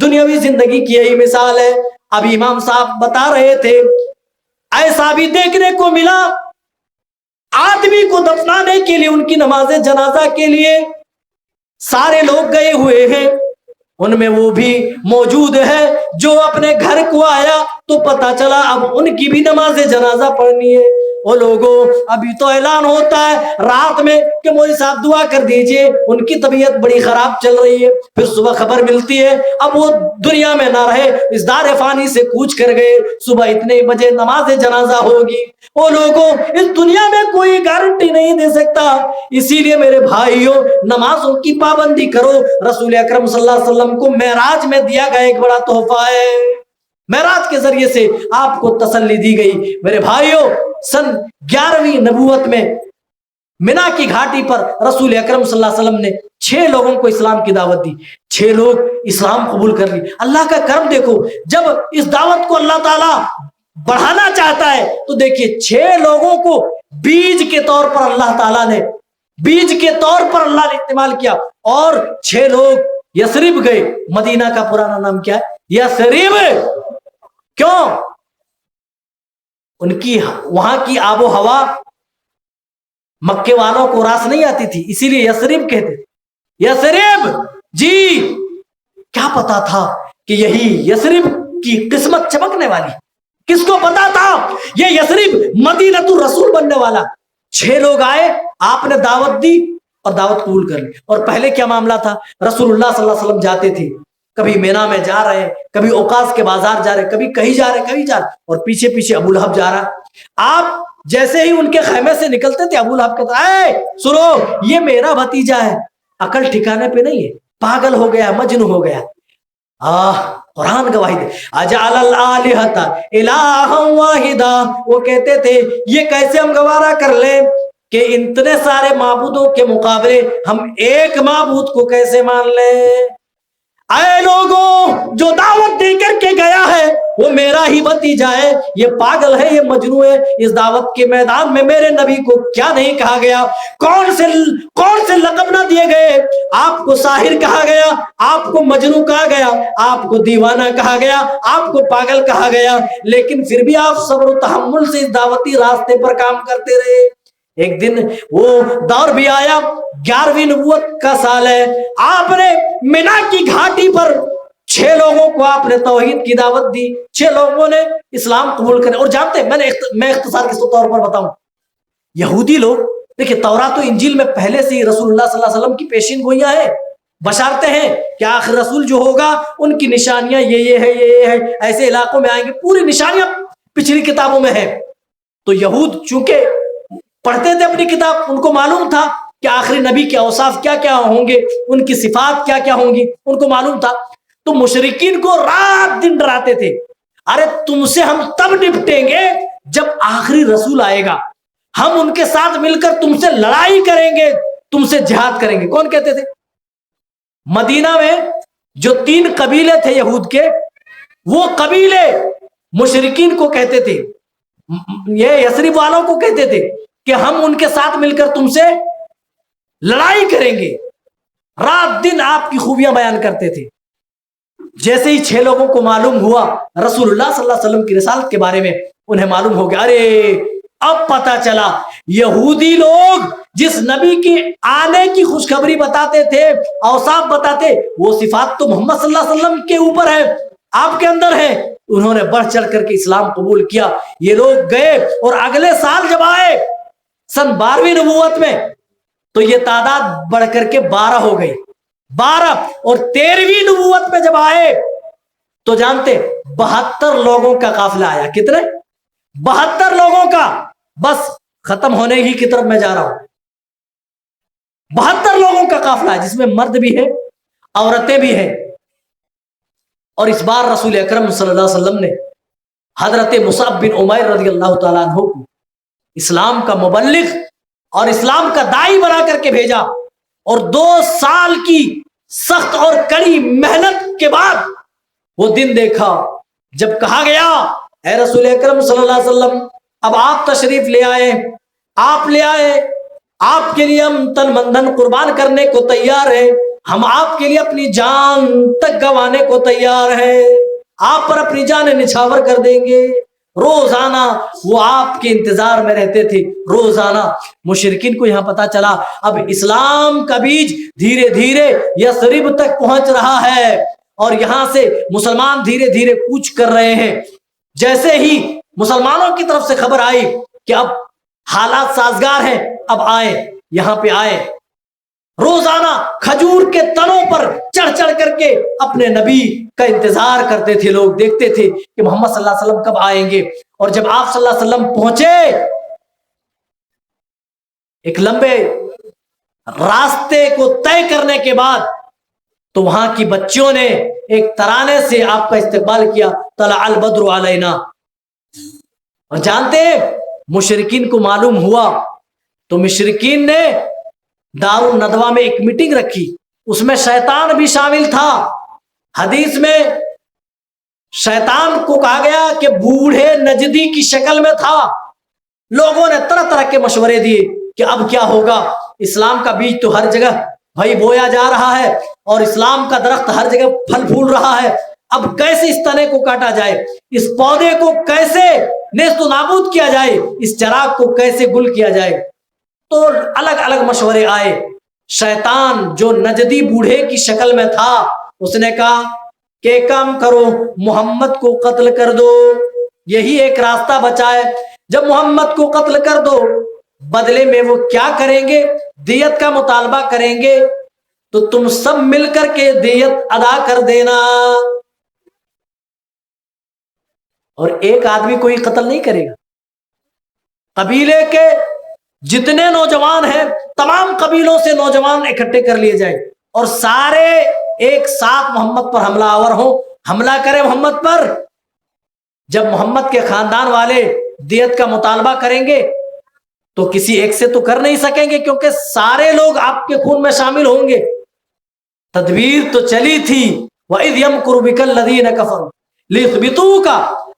دنیاوی زندگی کی یہی مثال ہے۔ ابھی امام صاحب بتا رہے تھے ایسا بھی دیکھنے کو ملا، آدمی کو دفنانے کے لیے ان کی نماز جنازہ کے لیے سارے لوگ گئے ہوئے ہیں، ان میں وہ بھی موجود ہے جو اپنے گھر کو آیا تو پتا چلا اب ان کی بھی نماز جنازہ پڑھنی ہے۔ وہ لوگوں ابھی تو اعلان ہوتا ہے رات میں کہ مولوی صاحب دعا کر دیجئے، ان کی طبیعت بڑی خراب چل رہی ہے، پھر صبح خبر ملتی ہے اب وہ دنیا میں نہ رہے، اس دار فانی سے کوچ کر گئے، صبح اتنے بجے نماز جنازہ ہوگی۔ وہ لوگوں اس دنیا میں کوئی گارنٹی نہیں دے سکتا، اسی لیے میرے بھائیوں نمازوں کی پابندی کرو۔ رسول اکرم صلی اللہ علیہ وسلم کو معراج میں دیا گیا ایک بڑا تحفہ ہے، معراج کے ذریعے سے آپ کو تسلی دی گئی۔ میرے بھائیوں سن 11ویں نبوت میں منا کی گھاٹی پر رسول اکرم صلی اللہ علیہ وسلم نے 6 لوگوں کو اسلام کی دعوت دی، 6 لوگ اسلام قبول کر لی۔ اللہ کا کرم دیکھو، جب اس دعوت کو اللہ تعالیٰ بڑھانا چاہتا ہے تو دیکھیے 6 لوگوں کو بیج کے طور پر اللہ تعالیٰ نے استعمال کیا، اور 6 لوگ یثرب گئے۔ مدینہ کا پرانا نام کیا ہے؟ یثرب۔ کیوں؟ ان کی وہاں کی آب و ہوا مکے والوں کو راس نہیں آتی تھی، اسی لیے یثرب کہتے تھے۔ یثرب جی، کیا پتا تھا کہ یہی یثرب کی قسمت چمکنے والی؟ کس کو پتا تھا یہ یثرب مدینۃ الرسول بننے والا؟ 6 لوگ آئے، آپ نے دعوت دی اور دعوت قبول کر لی۔ اور پہلے کیا معاملہ تھا؟ رسول اللہ صلی اللہ علیہ وسلم جاتے تھے، کبھی مینا میں جا رہے ہیں، کبھی اوقاس کے بازار جا رہے، کبھی کہیں جا رہے، اور پیچھے پیچھے ابو لہب جا رہا۔ آپ جیسے ہی ان کے خیمے سے نکلتے تھے ابو لہب کہتا اے سنو، یہ میرا بھتیجا ہے، عقل ٹھکانے پہ نہیں ہے، پاگل ہو گیا، مجنون ہو گیا۔ قرآن گواہی دے، اجعل الالہۃ الہا واحدا، وہ کہتے تھے یہ کیسے ہم گوارا کر لیں کہ اتنے سارے معبودوں کے مقابلے ہم ایک معبود کو کیسے مان لیں؟ اے لوگوں، جو دعوت دے کر کے گیا ہے وہ میرا ہی بھتیجا ہے، یہ پاگل ہے، یہ مجنون ہے۔ اس دعوت کے میدان میں میرے نبی کو کیا نہیں کہا گیا؟ کون سے لقب نہ دیے گئے؟ آپ کو ساحر کہا گیا، آپ کو مجنون کہا گیا، آپ کو دیوانہ کہا گیا، آپ کو پاگل کہا گیا، لیکن پھر بھی آپ صبر و تحمل سے اس دعوتی راستے پر کام کرتے رہے۔ ایک دن وہ دور بھی آیا، 11ویں نبوت کا سال ہے، آپ نے منا کی گھاٹی پر 6 لوگوں کو آپ نے توحید کی دعوت دی، 6 لوگوں نے اسلام قبول کرے۔ اور جانتے میں اختصار کے طور پر بتاؤں، یہودی لوگ دیکھیں تورات و انجیل میں پہلے سے ہی رسول اللہ صلی اللہ علیہ وسلم کی پیشین گوئیاں ہیں، بشارتیں ہیں کہ آخر رسول جو ہوگا ان کی نشانیاں یہ ہے، ایسے علاقوں میں آئیں گے، پوری نشانیاں پچھلی کتابوں میں ہیں۔ تو یہود چونکہ پڑھتے تھے اپنی کتاب، ان کو معلوم تھا کہ آخری نبی کے اوصاف کیا کیا ہوں گے، ان کی صفات کیا کیا ہوں گی، ان کو معلوم تھا۔ تو مشرکین کو رات دن ڈراتے تھے، ارے تم سے ہم تب نپٹیں گے جب آخری رسول آئے گا، ہم ان کے ساتھ مل کر تم سے لڑائی کریں گے، تم سے جہاد کریں گے۔ کون کہتے تھے؟ مدینہ میں جو 3 قبیلے تھے یہود کے، وہ قبیلے مشرکین کو کہتے تھے، یہ یثرب والوں کو کہتے تھے کہ ہم ان کے ساتھ مل کر تم سے لڑائی کریں گے، رات دن آپ کی خوبیاں بیان کرتے تھے۔ جیسے ہی 6 لوگوں کو معلوم ہوا رسول اللہ صلی اللہ علیہ وسلم کی رسالت کے بارے میں، انہیں معلوم ہو گیا، ارے اب پتا چلا یہودی لوگ جس نبی کی آنے کی خوشخبری بتاتے تھے، اوصاف بتاتے، وہ صفات تو محمد صلی اللہ علیہ وسلم کے اوپر ہے، آپ کے اندر ہے۔ انہوں نے بڑھ چڑھ کر کے اسلام قبول کیا۔ یہ لوگ گئے اور اگلے سال جب آئے سن 12ویں نبوت میں تو یہ تعداد بڑھ کر کے 12 ہو گئی، 12، اور 13ویں نبوت میں جب آئے تو جانتے 72 لوگوں کا قافلہ آیا۔ کتنے؟ 72 لوگوں کا۔ بس ختم ہونے ہی کی طرف میں جا رہا ہوں۔ 72 لوگوں کا قافلہ ہے، جس میں مرد بھی ہے، عورتیں بھی ہیں۔ اور اس بار رسول اکرم صلی اللہ علیہ وسلم نے حضرت مصعب بن عمیر رضی اللہ تعالیٰ عنہ کو اسلام کا مبلغ اور اسلام کا داعی بنا کر کے بھیجا، اور 2 سال کی سخت اور کڑی محنت کے بعد وہ دن دیکھا جب کہا گیا اے رسول اکرم صلی اللہ علیہ وسلم، اب آپ تشریف لے آئے، آپ کے لیے ہم تن من دھن قربان کرنے کو تیار ہیں، ہم آپ کے لیے اپنی جان تک گنوانے کو تیار ہیں، آپ پر اپنی جانیں نچھاور کر دیں گے۔ روزانہ وہ آپ کے انتظار میں رہتے تھے، روزانہ۔ مشرکین کو یہاں پتا چلا اب اسلام کا بیج دھیرے دھیرے یثرب تک پہنچ رہا ہے، اور یہاں سے مسلمان دھیرے دھیرے کوچ کر رہے ہیں۔ جیسے ہی مسلمانوں کی طرف سے خبر آئی کہ اب حالات سازگار ہیں، اب آئے، یہاں پہ آئے، روزانہ کھجور کے تنوں پر چڑھ چڑھ کر کے اپنے نبی کا انتظار کرتے تھے لوگ، دیکھتے تھے کہ محمد صلی اللہ علیہ وسلم کب آئیں گے۔ اور جب آپ صلی اللہ علیہ وسلم پہنچے، ایک لمبے راستے کو طے کرنے کے بعد، تو وہاں کی بچیوں نے ایک ترانے سے آپ کا استقبال کیا، طلع البدر علینا۔ اور جانتے ہیں مشرکین کو معلوم ہوا تو مشرکین نے دار الندوہ میں ایک میٹنگ رکھی، اس میں شیطان بھی شامل تھا۔ حدیث میں شیطان کو کہا گیا کہ بوڑھے نجدی کی شکل میں تھا۔ لوگوں نے طرح طرح کے مشورے دیے کہ اب کیا ہوگا، اسلام کا بیج تو ہر جگہ بھائی بویا جا رہا ہے اور اسلام کا درخت ہر جگہ پھل پھول رہا ہے، اب کیسے اس تنے کو کاٹا جائے، اس پودے کو کیسے نیست و نابود کیا جائے، اس چراغ کو کیسے گل کیا جائے۔ تو الگ الگ مشورے آئے۔ شیطان جو نجدی بوڑھے کی شکل میں تھا، اس نے کہا کہ کام کرو، محمد کو قتل کر دو، یہی ایک راستہ بچا ہے۔ جب محمد کو قتل کر دو، بدلے میں وہ کیا کریں گے، دیت کا مطالبہ کریں گے، تو تم سب مل کر کے دیت ادا کر دینا۔ اور ایک آدمی کوئی قتل نہیں کرے گا، قبیلے کے جتنے نوجوان ہیں تمام قبیلوں سے نوجوان اکٹھے کر لیے جائیں اور سارے ایک ساتھ محمد پر حملہ آور ہوں، حملہ کریں محمد پر۔ جب محمد کے خاندان والے دیت کا مطالبہ کریں گے تو کسی ایک سے تو کر نہیں سکیں گے، کیونکہ سارے لوگ آپ کے خون میں شامل ہوں گے۔ تدبیر تو چلی تھی، وَإِذْ يَمْكُرُ بِكَ الَّذِينَ كَفَرُوا لِيُثْبِتُوكَ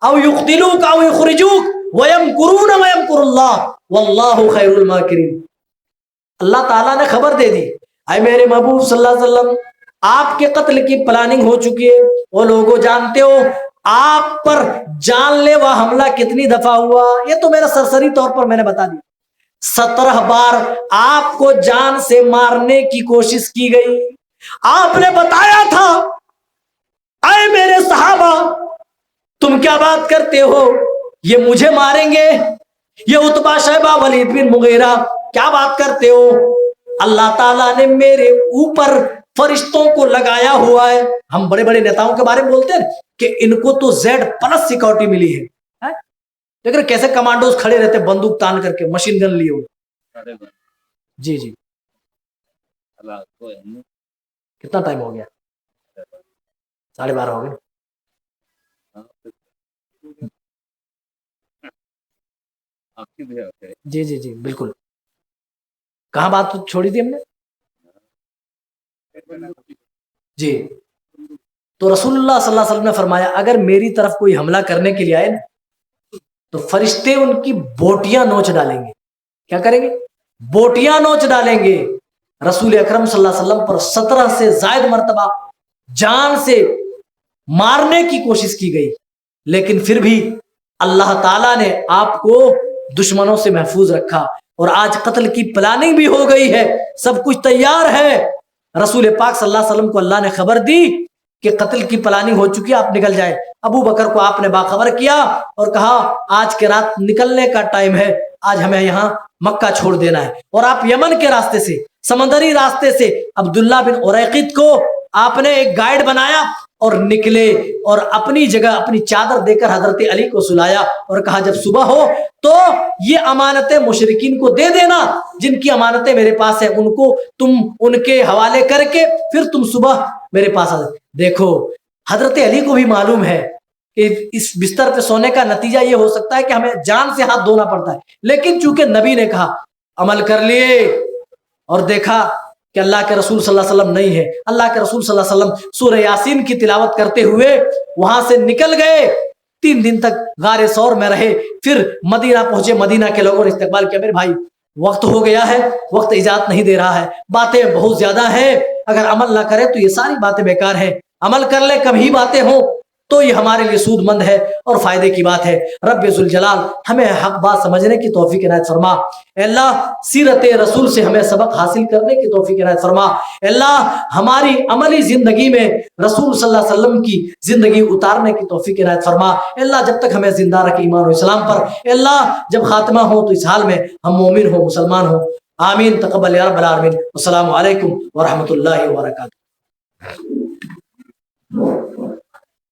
أَوْ يُقْتِلُوكَ أَوْ يُخْرِجُوكَ وَيَمْكُرُونَ وَيَمْكُرُ اللَّهُ وَاللَّهُ خَيْرُ الْمَاكِرِينَ۔ اللہ تعالیٰ نے خبر دے دی، اے میرے محبوب صلی اللہ علیہ وسلم، آپ کے قتل کی پلاننگ ہو چکی ہے۔ وہ لوگوں جانتے ہو آپ پر جان لیوا حملہ کتنی دفعہ ہوا، یہ تو میرا سرسری طور پر میں نے بتا دیا۔ 17 بار آپ کو جان سے مارنے کی کوشش کی گئی۔ آپ نے بتایا تھا اے میرے صحابہ تم کیا بات کرتے ہو، یہ مجھے ماریں گے، یہ عتبہ شیبہ ولید بن مغیرہ کیا بات کرتے ہو، اللہ تعالیٰ نے میرے اوپر فرشتوں کو لگایا ہوا ہے۔ ہم بڑے بڑے نیتاؤں کے بارے میں بولتے ہیں کہ ان کو تو Z+ سیکورٹی ملی ہے، لیکن کیسے کمانڈوز کھڑے رہتے بندوق تان کر کے، مشین گن لیے ہوئے۔ جی جی، کتنا ٹائم ہو گیا؟ 12:30 ہو گئے۔ جی جی جی بالکل، کہاں بات چھوڑی تھی ہم نے؟ جی، تو رسول اللہ صلی اللہ علیہ وسلم نے فرمایا اگر میری طرف کوئی حملہ کرنے کے لیے آئے نا تو فرشتے ان کی بوٹیاں نوچ ڈالیں گے۔ کیا کریں گے؟ بوٹیاں نوچ ڈالیں گے۔ رسول اکرم صلی اللہ علیہ وسلم پر 17 سے زائد مرتبہ جان سے مارنے کی کوشش کی گئی، لیکن پھر بھی اللہ تعالیٰ نے آپ کو دشمنوں سے محفوظ رکھا، اور آج قتل کی پلاننگ بھی ہو گئی ہے، سب کچھ تیار ہے۔ رسول پاک صلی اللہ علیہ وسلم کو اللہ نے خبر دی کہ قتل کی پلاننگ ہو چکی ہے، آپ نکل جائیں۔ ابو بکر کو آپ نے باخبر کیا اور کہا آج کے رات نکلنے کا ٹائم ہے، آج ہمیں یہاں مکہ چھوڑ دینا ہے۔ اور آپ یمن کے راستے سے، سمندری راستے سے عبداللہ بن اریقط کو آپ نے ایک گائیڈ بنایا اور نکلے، اور اپنی جگہ اپنی چادر دے کر حضرت علی کو سلایا اور کہا جب صبح ہو تو یہ امانتیں مشرکین کو دے دینا، جن کی امانتیں میرے پاس ہیں ان کو تم ان کے حوالے کر کے پھر تم صبح میرے پاس آ۔ دیکھو حضرت علی کو بھی معلوم ہے کہ اس بستر پہ سونے کا نتیجہ یہ ہو سکتا ہے کہ ہمیں جان سے ہاتھ دھونا پڑتا ہے، لیکن چونکہ نبی نے کہا عمل کر لیے، اور دیکھا کہ اللہ کے رسول صلی اللہ علیہ وسلم نہیں ہے۔ اللہ کے رسول صلی اللہ علیہ وسلم سورہ یاسین کی تلاوت کرتے ہوئے وہاں سے نکل گئے، 3 دن تک غار ثور میں رہے، پھر مدینہ پہنچے۔ مدینہ کے لوگوں نے استقبال کیا، میرے بھائی وقت ہو گیا ہے، وقت اجازت نہیں دے رہا ہے، باتیں بہت زیادہ ہیں، اگر عمل نہ کرے تو یہ ساری باتیں بیکار ہیں، عمل کر لے کم ہی باتیں ہوں۔ تو یہ ہمارے لیے سود مند ہے اور فائدے کی بات ہے۔ رب ذوالجلال ہمیں حق بات سمجھنے کی توفیق عنایت فرما۔ اے اللہ سیرت رسول سے ہمیں سبق حاصل کرنے کی توفیق عنایت فرما۔ اے اللہ ہماری عملی زندگی میں رسول صلی اللہ علیہ وسلم کی زندگی اتارنے کی توفیق عنایت فرما۔ اے اللہ جب تک ہمیں زندہ رکھ ایمان و اسلام پر، اے اللہ جب خاتمہ ہو تو اس حال میں ہم مومن ہو، مسلمان ہو۔ آمین تقبل یا رب العالمین۔ السلام علیکم ورحمۃ اللہ وبرکاتہ۔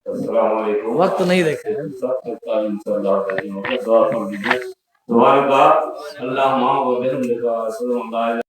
السلام علیکم۔ وقت نہیں دیکھا اللہ